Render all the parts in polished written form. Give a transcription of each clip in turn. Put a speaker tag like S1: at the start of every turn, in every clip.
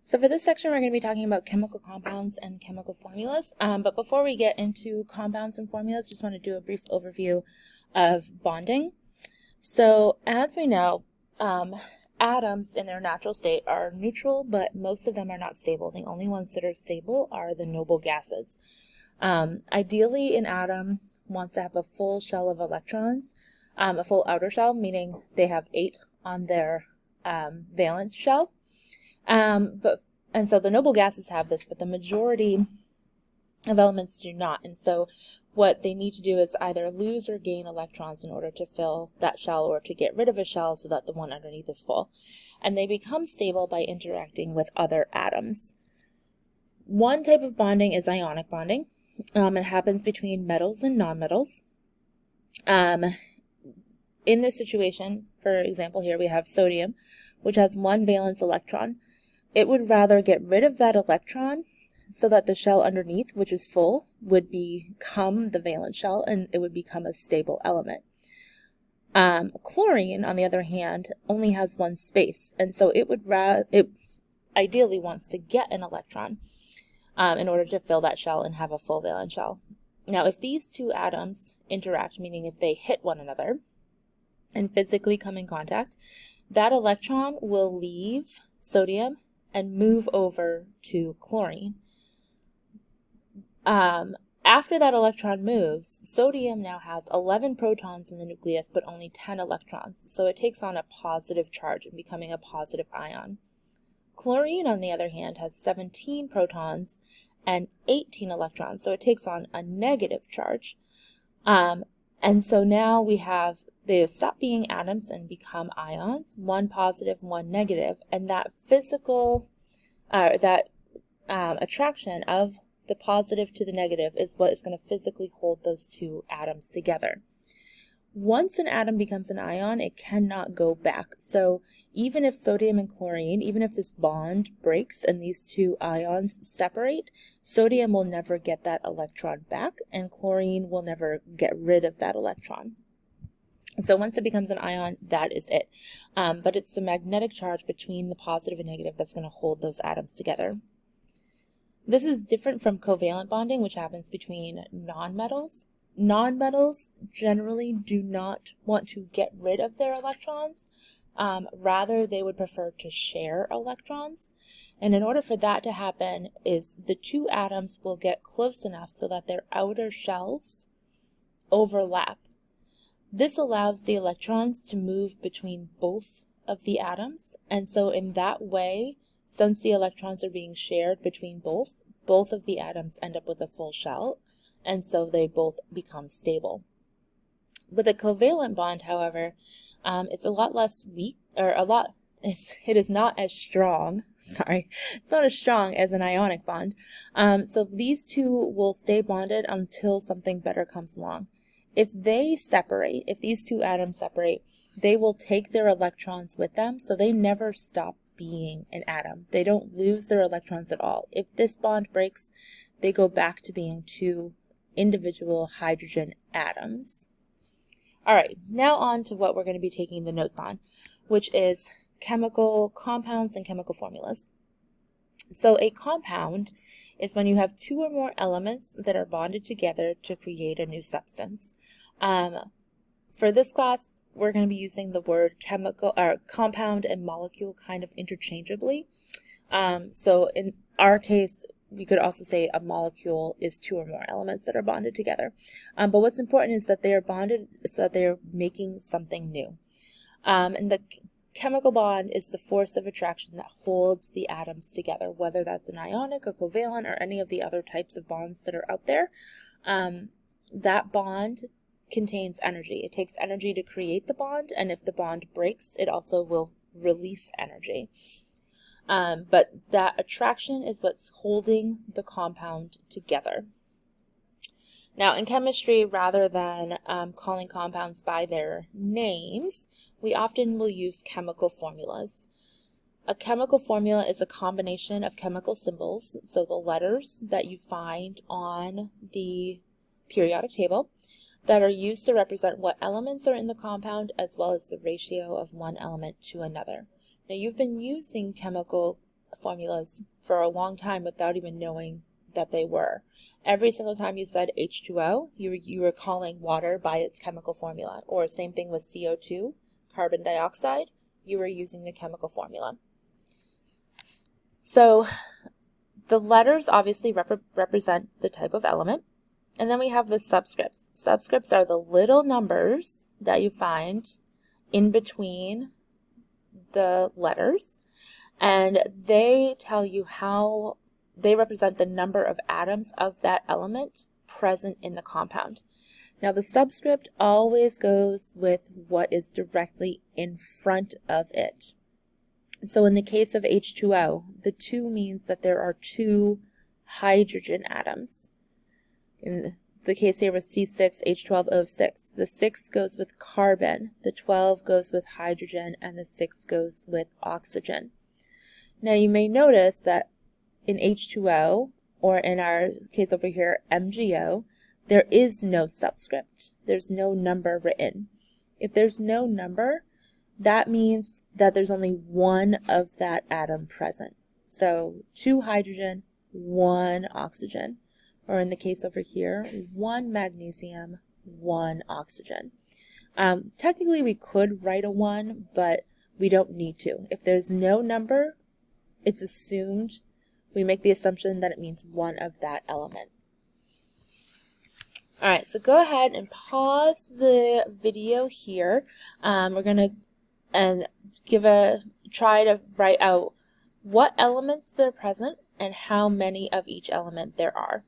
S1: So for this section, we're going to be talking about chemical compounds and chemical formulas. But before we get into compounds and formulas, just want to do a brief overview of bonding. So as we know, atoms in their natural state are neutral, but most of them are not stable. The only ones that are stable are the noble gases. Ideally, an atom wants to have a full shell of electrons, a full outer shell, meaning they have 8 on their valence shell. And so the noble gases have this, but the majority of elements do not. And so what they need to do is either lose or gain electrons in order to fill that shell or to get rid of a shell so that the one underneath is full. And they become stable by interacting with other atoms. One type of bonding is ionic bonding. It happens between metals and nonmetals. In this situation, for example, here we have sodium, which has 1 valence electron. It would rather get rid of that electron so that the shell underneath, which is full, would become the valence shell and it would become a stable element. Chlorine, on the other hand, only has 1 space, and so it ideally wants to get an electron in order to fill that shell and have a full valence shell. Now, if these two atoms interact, meaning if they hit one another and physically come in contact, that electron will leave sodium and move over to chlorine. After that electron moves, sodium now has 11 protons in the nucleus, but only 10 electrons. So it takes on a positive charge and becoming a positive ion. Chlorine, on the other hand, has 17 protons and 18 electrons. So it takes on a negative charge. And so now they stop being atoms and become ions, 1 positive, 1 negative, and that physical, attraction of the positive to the negative is what is going to physically hold those two atoms together. Once an atom becomes an ion, it cannot go back. So even if sodium and chlorine, even if this bond breaks and these two ions separate, sodium will never get that electron back, and chlorine will never get rid of that electron. So once it becomes an ion, that is it. But it's the magnetic charge between the positive and negative that's going to hold those atoms together. This is different from covalent bonding, which happens between nonmetals. Nonmetals generally do not want to get rid of their electrons. Rather, they would prefer to share electrons. And in order for that to happen, is the two atoms will get close enough so that their outer shells overlap. This allows the electrons to move between both of the atoms, and so in that way, since the electrons are being shared between both of the atoms end up with a full shell, and so they both become stable. With a covalent bond, however, it's a lot less weak, it is not as strong, it's not as strong as an ionic bond. So these two will stay bonded until something better comes along. If these two atoms separate, they will take their electrons with them, so they never stop being an atom. They don't lose their electrons at all. If this bond breaks, they go back to being two individual hydrogen atoms. All right, now on to what we're going to be taking the notes on, which is chemical compounds and chemical formulas. So a compound is when you have 2 or more elements that are bonded together to create a new substance. For this class, we're going to be using the word compound and molecule kind of interchangeably. So in our case, we could also say a molecule is 2 or more elements that are bonded together. But what's important is that they are bonded so that they are making something new. And the chemical bond is the force of attraction that holds the atoms together, whether that's an ionic, a covalent, or any of the other types of bonds that are out there. That bond contains energy. It takes energy to create the bond, and if the bond breaks, it also will release energy. But that attraction is what's holding the compound together. Now, in chemistry, rather than calling compounds by their names, we often will use chemical formulas. A chemical formula is a combination of chemical symbols, so the letters that you find on the periodic table, that are used to represent what elements are in the compound as well as the ratio of one element to another. Now, you've been using chemical formulas for a long time without even knowing that they were. Every single time you said H2O, you were calling water by its chemical formula. Or same thing with CO2, carbon dioxide, you were using the chemical formula. So the letters obviously represent the type of element. And then we have the subscripts. Subscripts are the little numbers that you find in between the letters. And they tell you how they represent the number of atoms of that element present in the compound. Now the subscript always goes with what is directly in front of it. So in the case of H2O, the 2 means that there are 2 hydrogen atoms. In the case here was C6H12O6. The 6 goes with carbon, the 12 goes with hydrogen, and the 6 goes with oxygen. Now you may notice that in H2O, or in our case over here, MgO, there is no subscript. There's no number written. If there's no number, that means that there's only one of that atom present. So 2 hydrogen, 1 oxygen. Or in the case over here, 1 magnesium, 1 oxygen. Technically we could write a 1, but we don't need to. If there's no number, it's assumed, we make the assumption that it means one of that element. Alright, so go ahead and pause the video here. We're going to try to write out what elements are present and how many of each element there are.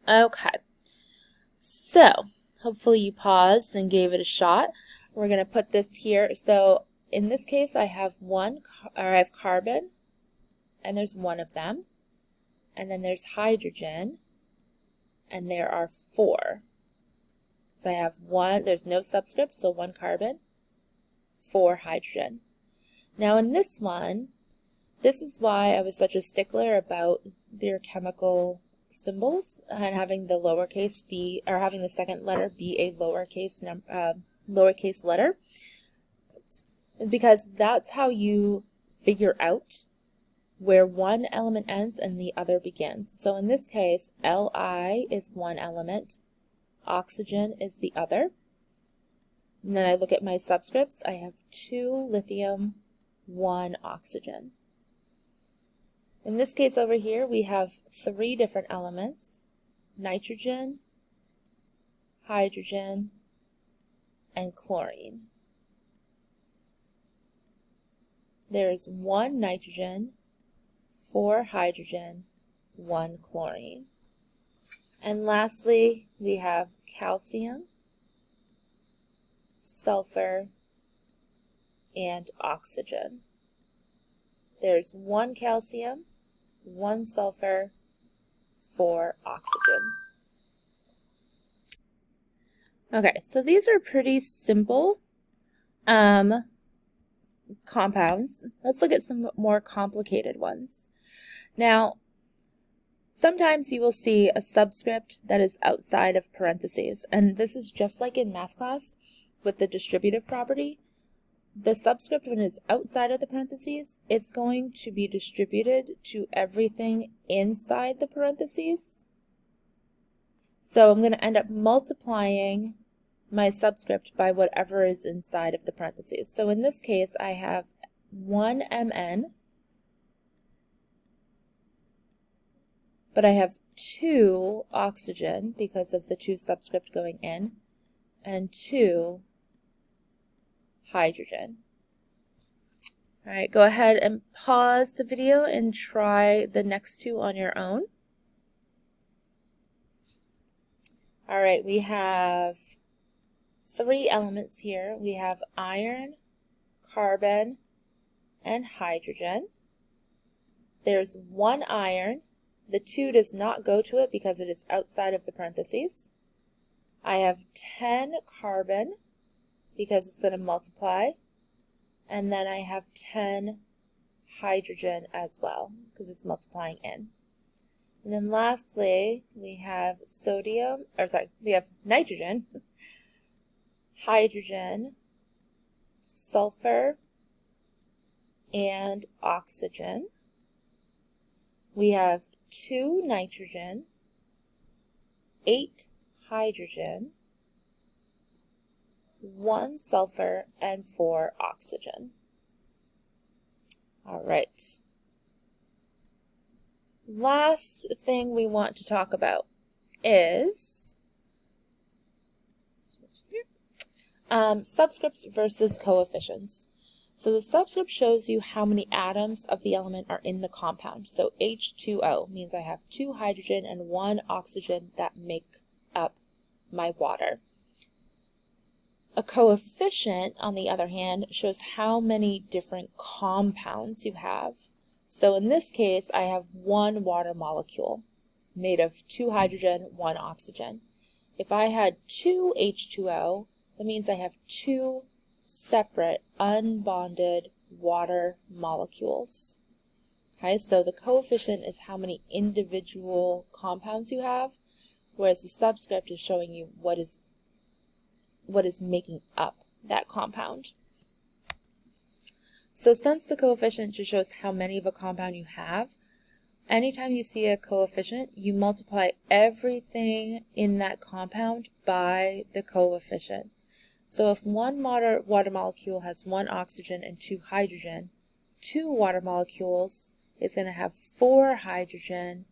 S1: Okay, so hopefully you paused and gave it a shot. We're going to put this here. So in this case, I have carbon, and there's 1 of them, and then there's hydrogen, and there are 4. So I have 1. There's no subscript, so 1 carbon, 4 hydrogen. Now in this one, this is why I was such a stickler about their chemical symbols and having the lowercase b, or having the second letter be a lowercase letter, because that's how you figure out where one element ends and the other begins. So in this case, Li is one element, oxygen is the other. And then I look at my subscripts, I have 2 lithium, 1 oxygen. In this case over here, we have 3 different elements: nitrogen, hydrogen, and chlorine. There's 1 nitrogen, 4 hydrogen, 1 chlorine. And lastly, we have calcium, sulfur, and oxygen. There's 1 calcium, 1 sulfur, 4 oxygen. Okay, so these are pretty simple compounds. Let's look at some more complicated ones. Now, sometimes you will see a subscript that is outside of parentheses, and this is just like in math class with the distributive property. The subscript, when it's outside of the parentheses, it's going to be distributed to everything inside the parentheses. So I'm going to end up multiplying my subscript by whatever is inside of the parentheses. So in this case, I have 1 Mn, but I have 2 oxygen because of the 2 subscript going in, and 2 hydrogen. All right, go ahead and pause the video and try the next 2 on your own. All right, we have 3 elements here. We have iron, carbon, and hydrogen. There's 1 iron. The 2 does not go to it because it is outside of the parentheses. I have 10 carbon because it's going to multiply. And then I have 10 hydrogen as well because it's multiplying in. And then lastly, we have we have nitrogen, hydrogen, sulfur and oxygen. We have 2 nitrogen, 8 hydrogen, 1 sulfur, and 4 oxygen. All right. Last thing we want to talk about is subscripts versus coefficients. So the subscript shows you how many atoms of the element are in the compound. So H2O means I have 2 hydrogen and 1 oxygen that make up my water. A coefficient, on the other hand, shows how many different compounds you have. So in this case, I have 1 water molecule made of 2 hydrogen, 1 oxygen. If I had 2 H2O, that means I have 2 separate unbonded water molecules. Okay, so the coefficient is how many individual compounds you have, whereas the subscript is showing you what is making up that compound. So since the coefficient just shows how many of a compound you have, anytime you see a coefficient, you multiply everything in that compound by the coefficient. So if one water molecule has 1 oxygen and 2 hydrogen, 2 water molecules is going to have 4 hydrogen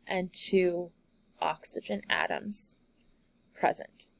S1: and 2 oxygen atoms present.